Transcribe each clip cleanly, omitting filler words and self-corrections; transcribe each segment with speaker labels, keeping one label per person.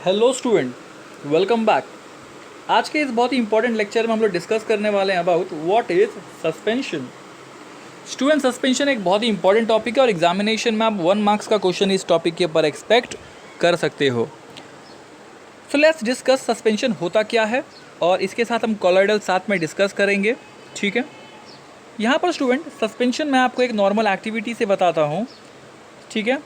Speaker 1: Hello student, welcome back. आज के इस बहुत ही इंपॉर्टेंट लेक्चर में हम लोग डिस्कस करने वाले हैं about what is suspension. Student, suspension एक बहुत ही इंपॉर्टेंट टॉपिक है और एग्जामिनेशन में आप 1 मार्क्स का क्वेश्चन इस टॉपिक के ऊपर एक्सपेक्ट कर सकते हो। सो लेट्स डिस्कस सस्पेंशन होता क्या है और इसके साथ हम कॉलॉइडल साथ में डिस्कस करेंगे। ठीक है, यहाँ पर स्टूडेंट सस्पेंशन मैं आपको एक नॉर्मल एक्टिविटी से बताता हूँ। ठीक है,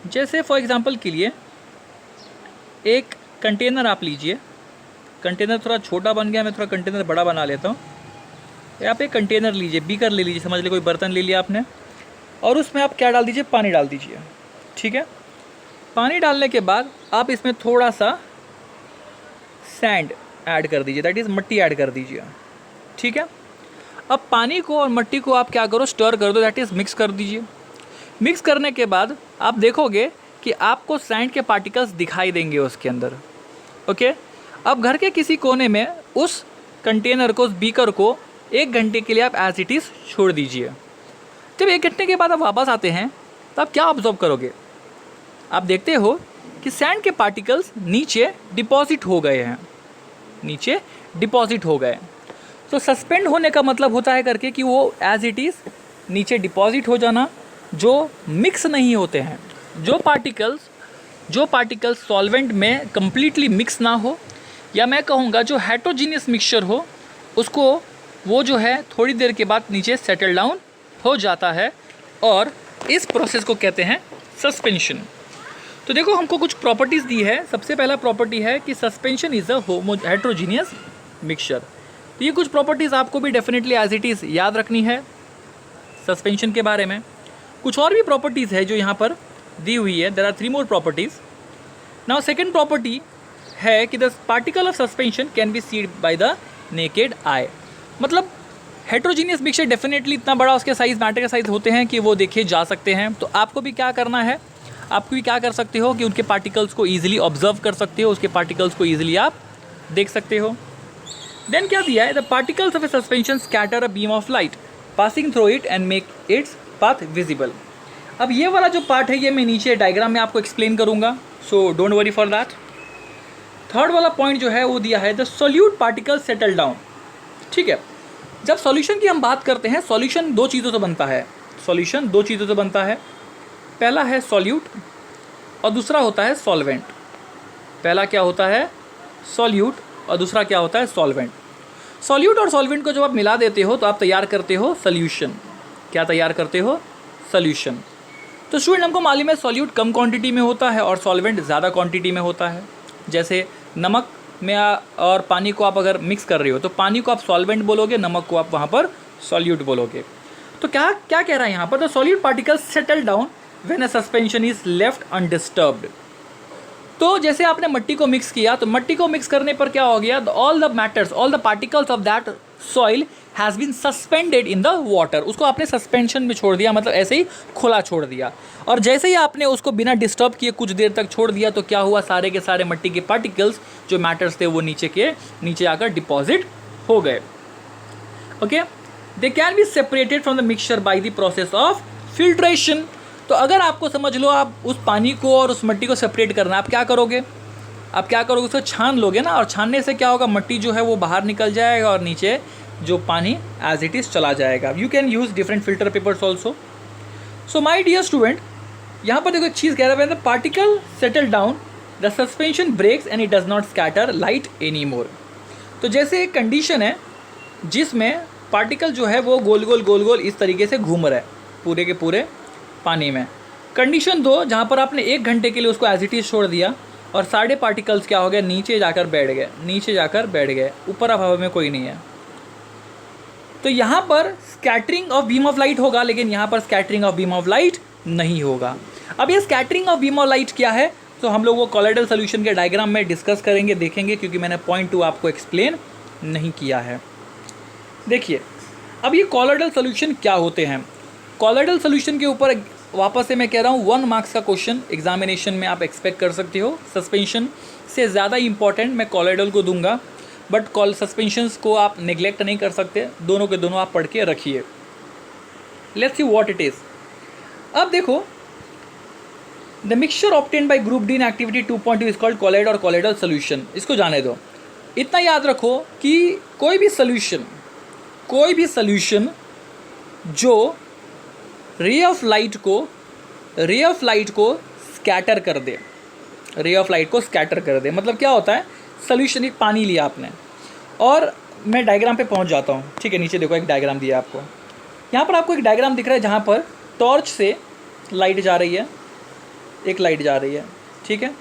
Speaker 1: जैसे फॉर एग्जांपल के लिए एक कंटेनर आप लीजिए। कंटेनर थोड़ा छोटा बन गया, मैं थोड़ा कंटेनर बड़ा बना लेता हूँ। आप एक कंटेनर लीजिए, बीकर ले लीजिए, समझ लीजिए कोई बर्तन ले लिया आपने, और उसमें आप क्या डाल दीजिए, पानी डाल दीजिए। ठीक है, पानी डालने के बाद आप इसमें थोड़ा सा सैंड ऐड कर दीजिए, दैट इज़ मट्टी ऐड कर दीजिए। ठीक है, अब पानी को और मट्टी को आप क्या करो, स्टर कर दो, दैट इज़ मिक्स कर दीजिए। मिक्स करने के बाद आप देखोगे कि आपको सैंड के पार्टिकल्स दिखाई देंगे उसके अंदर। ओके, अब घर के किसी कोने में उस कंटेनर को, उस बीकर को 1 घंटे के लिए आप एज इट इज़ छोड़ दीजिए। जब 1 घंटे के बाद आप वापस आते हैं तो आप क्या ऑब्जर्व करोगे? आप देखते हो कि सैंड के पार्टिकल्स नीचे डिपॉजिट हो गए हैं, नीचे डिपॉजिट हो गए। तो सस्पेंड होने का मतलब होता है करके कि वो एज इट इज़ नीचे डिपॉजिट हो जाना, जो मिक्स नहीं होते हैं। जो पार्टिकल्स सॉल्वेंट में कम्प्लीटली मिक्स ना हो, या मैं कहूँगा जो हेट्रोजीनियस मिक्सचर हो, उसको वो जो है थोड़ी देर के बाद नीचे सेटल डाउन हो जाता है, और इस प्रोसेस को कहते हैं सस्पेंशन। तो देखो, हमको कुछ प्रॉपर्टीज़ दी है। सबसे पहला प्रॉपर्टी है कि suspension is a heterogeneous mixture. तो ये कुछ प्रॉपर्टीज़ आपको भी डेफिनेटली एज इट इज़ याद रखनी है सस्पेंशन के बारे में। कुछ और भी प्रॉपर्टीज़ है जो यहाँ पर दी हुई है। There are 3 more properties. Now second property है कि the particle of suspension can be seen by the naked eye. मतलब हेट्रोजीनियस मिक्सचर डेफिनेटली इतना बड़ा उसके साइज़, मैटर के साइज़ होते हैं कि वो देखे जा सकते हैं। तो आपको भी क्या करना है, आपको भी क्या कर सकते हो कि उनके पार्टिकल्स को ईजिली ऑब्जर्व कर सकते हो, उसके पार्टिकल्स को ईजिली आप देख सकते हो। देन क्या दिया है, the particles of A suspension scatter a beam of light passing through it and make its path visible. अब ये वाला जो पार्ट है, ये मैं नीचे डायग्राम में आपको एक्सप्लेन करूँगा, so don't worry for that. Third वाला पॉइंट जो है वो दिया है, the solute particle settle down. ठीक है, जब सॉल्यूशन की हम बात करते हैं, सॉल्यूशन 2 चीज़ों से बनता है। सॉल्यूशन 2 चीज़ों से बनता है। पहला है सॉल्यूट और दूसरा होता है सॉल्वेंट। पहला क्या होता है, सॉल्यूट, और दूसरा क्या होता है, सॉल्वेंट। सॉल्यूट और सॉल्वेंट को जब आप मिला देते हो तो आप तैयार करते हो सॉल्यूशन। क्या तैयार करते हो, सॉल्यूशन। तो स्टूडेंट, हमको मालूम है सॉल्यूट कम क्वांटिटी में होता है और सॉल्वेंट ज़्यादा क्वांटिटी में होता है। जैसे नमक में और पानी को आप अगर मिक्स कर रहे हो तो पानी को आप सॉल्वेंट बोलोगे, नमक को आप वहाँ पर सॉल्यूट बोलोगे। तो क्या क्या कह रहा है यहाँ पर, the solute particles settle down when a suspension is left undisturbed. तो जैसे आपने मट्टी को मिक्स किया, तो मट्टी को मिक्स करने पर क्या हो गया, all the matters, all the particles of that soil has been suspended in the water. उसको आपने सस्पेंशन में छोड़ दिया, मतलब ऐसे ही खुला छोड़ दिया। और जैसे ही आपने उसको बिना डिस्टर्ब किए कुछ देर तक छोड़ दिया, तो क्या हुआ, सारे के सारे मट्टी के पार्टिकल्स जो मैटर्स थे वो नीचे आकर डिपॉजिट हो गए। Okay, they can be separated from the mixture by the process of filtration. तो अगर आपको समझ लो, आप उस पानी को और उस मट्टी को सेपरेट करना, आप क्या करोगे, उसको छान लोगे ना, और छानने से क्या होगा, मट्टी जो है वो बाहर निकल जाएगा और नीचे जो पानी एज इट इज़ चला जाएगा। You can use different filter papers also. So my dear student, यहाँ पर देखो एक चीज़ कह रहा है, the particle settle down the suspension breaks and it does not scatter light any more. तो जैसे एक कंडीशन है जिसमें पार्टिकल जो है वो गोल गोल इस तरीके से घूम रहा है पूरे के पूरे पानी में। कंडीशन 2, जहाँ पर आपने 1 घंटे के लिए उसको एज इट इज़ छोड़ दिया और सारे पार्टिकल्स क्या हो गए, नीचे जाकर बैठ गए, ऊपर हवा में कोई नहीं है। तो यहाँ पर scattering of beam of light होगा, लेकिन यहाँ पर scattering of beam of light नहीं होगा। अब ये scattering of beam of light क्या है, तो हम लोग वो कॉलॉइडल सॉल्यूशन के डायग्राम में डिस्कस करेंगे, देखेंगे, क्योंकि मैंने पॉइंट 2 आपको एक्सप्लेन नहीं किया है। देखिए, अब ये कॉलॉइडल सॉल्यूशन क्या होते हैं। कॉलॉइडल सॉल्यूशन के ऊपर वापस से मैं कह रहा हूँ 1 मार्क्स का क्वेश्चन एग्जामिनेशन में आप एक्सपेक्ट कर सकते हो। सस्पेंशन से ज़्यादा इंपॉर्टेंट मैं कॉलॉइडल को दूंगा, बट सस्पेंशंस को आप नेग्लेक्ट नहीं कर सकते, दोनों के दोनों आप पढ़ के रखिए। Let's see what it is. अब देखो, the mixture obtained by group D in activity 2.2 is called colloid और कॉलॉइडल सोल्यूशन। इसको जाने दो, इतना याद रखो कि कोई भी सोल्यूशन जो रे ऑफ लाइट को स्कैटर कर दे, मतलब क्या होता है, सोल्यूशन एक पानी लिया आपने, और मैं डायग्राम पे पहुंच जाता हूँ, ठीक है। नीचे देखो एक डायग्राम दिया आपको, यहाँ पर आपको एक डायग्राम दिख रहा है जहाँ पर टॉर्च से लाइट जा रही है, एक लाइट जा रही है, ठीक है।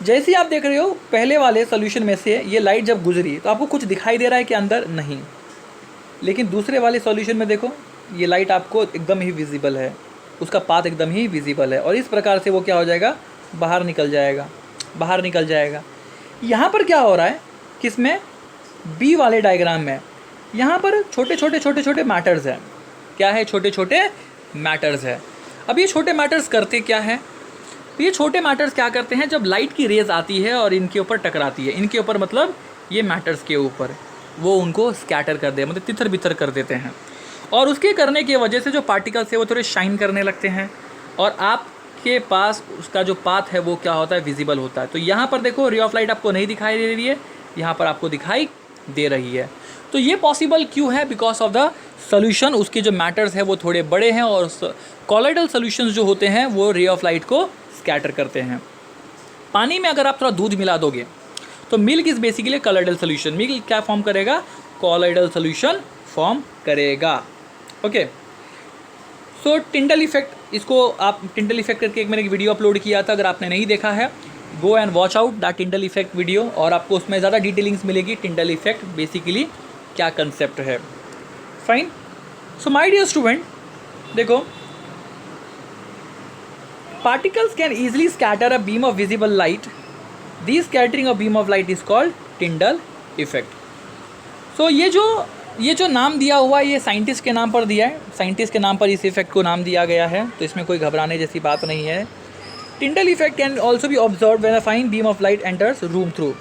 Speaker 1: जैसे ही आप देख रहे हो पहले वाले सोल्यूशन में से ये लाइट जब गुजरी तो आपको कुछ दिखाई दे रहा है कि अंदर नहीं, लेकिन दूसरे वाले सॉल्यूशन में देखो ये लाइट आपको एकदम ही विजिबल है, उसका पाथ एकदम ही विजिबल है, और इस प्रकार से वो क्या हो जाएगा, बाहर निकल जाएगा। यहाँ पर क्या हो रहा है, किसमें, बी वाले डायग्राम में, यहाँ पर छोटे मैटर्स हैं। क्या है, छोटे मैटर्स है। अब ये छोटे मैटर्स करते क्या है, तो ये छोटे मैटर्स क्या करते हैं, जब लाइट की रेज आती है और इनके ऊपर टकराती है, इनके ऊपर मतलब ये मैटर्स के ऊपर, वो उनको स्कैटर कर दे, मतलब तितर बितर कर देते हैं, और उसके करने की वजह से जो पार्टिकल्स है वो थोड़े शाइन करने लगते हैं, और आपके पास उसका जो पाथ है वो क्या होता है, विजिबल होता है। तो यहाँ पर देखो रे ऑफ लाइट आपको नहीं दिखाई दे रही है, यहाँ पर आपको दिखाई दे रही है। तो ये पॉसिबल क्यों है, बिकॉज ऑफ द सोल्यूशन, उसके जो मैटर्स है वो थोड़े बड़े हैं, और कॉलॉइडल सोल्यूशंस जो होते हैं वो रे ऑफ लाइट को स्कैटर करते हैं। पानी में अगर आप थोड़ा दूध मिला दोगे तो milk is basically colloidal solution, milk क्या फॉर्म करेगा, कॉलॉइडल सोल्यूशन फॉर्म करेगा। ओके, सो टिंडल इफेक्ट, इसको आप टिंडल इफेक्ट करके एक मैंने एक वीडियो अपलोड किया था, अगर आपने नहीं देखा है go and watch out the Tyndall effect video, और आपको उसमें ज़्यादा डिटेलिंग्स मिलेगी टिंडल इफेक्ट बेसिकली क्या कंसेप्ट है। Fine, so my dear student, देखो particles can easily scatter a beam of visible light. This scattering of beam of light is called Tyndall effect. So ये जो नाम दिया हुआ है ये साइंटिस्ट के नाम पर दिया है, साइंटिस्ट के नाम पर इस इफेक्ट को नाम दिया गया है, तो इसमें कोई घबराने जैसी बात नहीं है। Tyndall effect can also be observed when a fine beam of light enters room through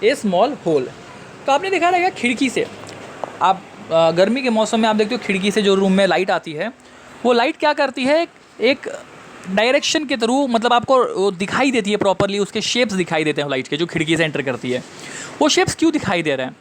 Speaker 1: a small hole. तो आपने देखा रहेगा खिड़की से, आप गर्मी के मौसम में आप देखते हो खिड़की से जो रूम में लाइट आती है, वो लाइट क्या करती है, एक डायरेक्शन के थ्रू, मतलब आपको वो दिखाई देती है प्रॉपरली, उसके शेप्स दिखाई देते हैं लाइट के, जो खिड़की से एंटर करती है। वो शेप्स क्यों दिखाई दे रहे हैं,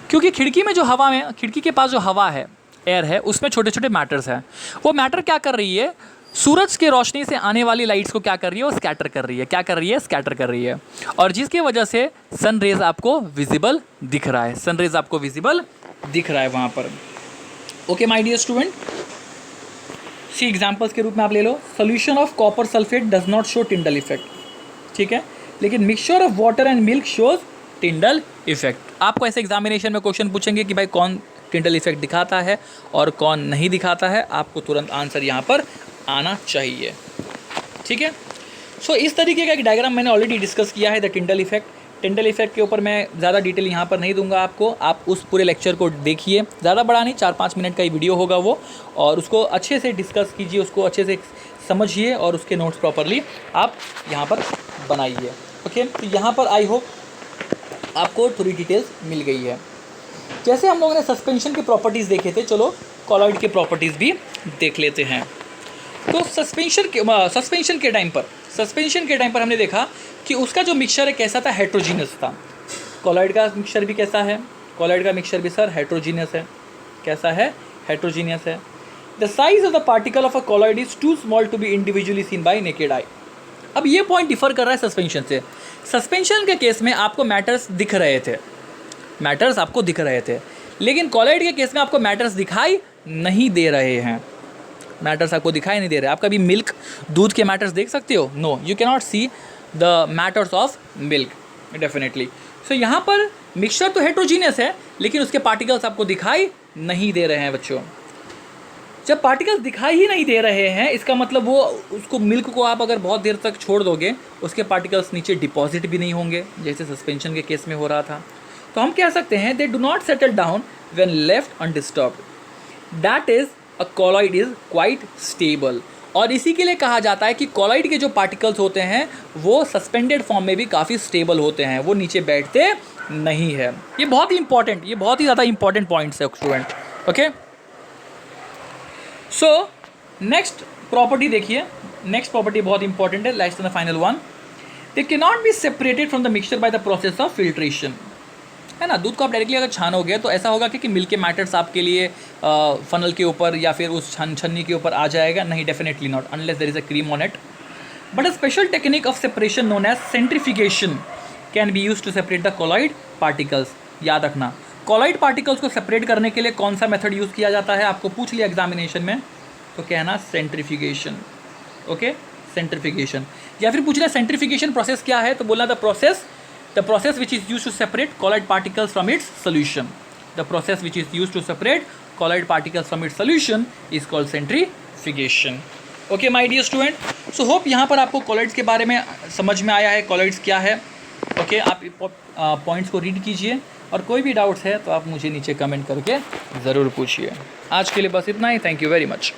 Speaker 1: क्योंकि खिड़की में जो हवा में, खिड़की के पास जो हवा है, एयर है, उसमें छोटे मैटर्स हैं। वो मैटर क्या कर रही है, सूरज के रोशनी से आने वाली लाइट्स को क्या कर रही है, वो स्कैटर कर रही है। क्या कर रही है, स्कैटर कर रही है, और जिसकी वजह से सन रेज आपको विजिबल दिख रहा है, सन रेज आपको विजिबल दिख रहा है वहाँ पर। Okay my dear student, see examples के रूप में आप ले लो, solution of copper sulphate does not show Tyndall effect, ठीक है, लेकिन mixture of water and milk shows Tyndall effect. आपको ऐसे एग्जामिनेशन में क्वेश्चन पूछेंगे कि भाई कौन टिंडल इफेक्ट दिखाता है और कौन नहीं दिखाता है, आपको तुरंत आंसर यहाँ पर आना चाहिए, ठीक है। सो इस तरीके का एक डायग्राम मैंने ऑलरेडी डिस्कस किया है, the Tyndall effect. Tyndall effect के ऊपर मैं ज़्यादा डिटेल यहाँ पर नहीं दूंगा आपको, आप उस पूरे लेक्चर को देखिए, ज़्यादा बड़ा नहीं, 4-5 मिनट का ही वीडियो होगा वो, और उसको अच्छे से डिस्कस कीजिए, उसको अच्छे से समझिए, और उसके नोट्स प्रॉपरली आप यहाँ पर बनाइए। ओके, तो यहाँ पर आई होप आपको थोड़ी डिटेल्स मिल गई है। जैसे हम लोगों ने सस्पेंशन के प्रॉपर्टीज़ देखे थे, चलो कॉलॉइड के प्रॉपर्टीज़ भी देख लेते हैं। तो सस्पेंशन के टाइम पर हमने देखा कि उसका जो मिक्सचर है कैसा था, हेट्रोजीनियस था। कॉलॉइड का मिक्सचर भी कैसा है, कॉलॉइड का मिक्सचर भी सर हेट्रोजीनियस है। कैसा है, हेट्रोजीनियस है। The size of the particle of a colloid is too small to be individually seen by naked eye. अब ये पॉइंट डिफर कर रहा है सस्पेंशन से। सस्पेंशन के केस में आपको मैटर्स दिख रहे थे, मैटर्स आपको दिख रहे थे, लेकिन कॉलॉइड के केस में आपको मैटर्स दिखाई नहीं दे रहे हैं, मैटर्स आपको दिखाई नहीं दे रहे। आप कभी मिल्क, दूध के मैटर्स देख सकते हो? No, you can not see the matters of milk definitely. So यहाँ पर मिक्सचर तो हेट्रोजीनियस है, लेकिन उसके पार्टिकल्स आपको दिखाई नहीं दे रहे हैं बच्चों। जब पार्टिकल्स दिखाई ही नहीं दे रहे हैं, इसका मतलब वो उसको, मिल्क को आप अगर बहुत देर तक छोड़ दोगे, उसके पार्टिकल्स नीचे डिपॉजिट भी नहीं होंगे, जैसे सस्पेंशन के केस में हो रहा था। तो हम कह सकते हैं they do not settle down when left undisturbed, that is a colloid is quite stable. और इसी के लिए कहा जाता है कि कॉलॉइड के जो पार्टिकल्स होते हैं वो सस्पेंडेड फॉर्म में भी काफ़ी स्टेबल होते हैं, वो नीचे बैठते नहीं है। ये बहुत ही इंपॉर्टेंट, ये बहुत ही ज़्यादा इंपॉर्टेंट पॉइंट्स है student. Okay, so next property देखिए, नेक्स्ट प्रॉपर्टी बहुत इंपॉर्टेंट है, last and the final one, they can not be separated from the mixture by the process of filtration, है ना। दूध को आप डायरेक्टली अगर छानोगे तो ऐसा होगा कि मिल्क के मैटर्स आपके लिए फनल के ऊपर या फिर उस छन्नी के ऊपर आ जाएगा, नहीं, definitely not, unless there is a cream on it. But a special technique of separation known as centrifugation can be use to separate the colloid particles. याद रखना, कॉलॉइड पार्टिकल्स को सेपरेट करने के लिए कौन सा मेथड यूज़ किया जाता है, आपको पूछ लिया एग्जामिनेशन में, तो कहना सेंट्रीफिकेशन। Okay, centrification. या फिर पूछ लिया सेंट्रीफिकेशन प्रोसेस क्या है, तो बोलना the process which is used to separate colloid particles from its solution. The process which is used to separate colloid particles from its solution is called centrifugation. Okay, my dear student. So hope यहाँ पर आपको colloids के बारे में समझ में आया है, colloids क्या है। Okay, आप पॉइंट्स को रीड कीजिए और कोई भी डाउट्स है तो आप मुझे नीचे कमेंट करके ज़रूर पूछिए। आज के लिए बस इतना ही। Thank you very much.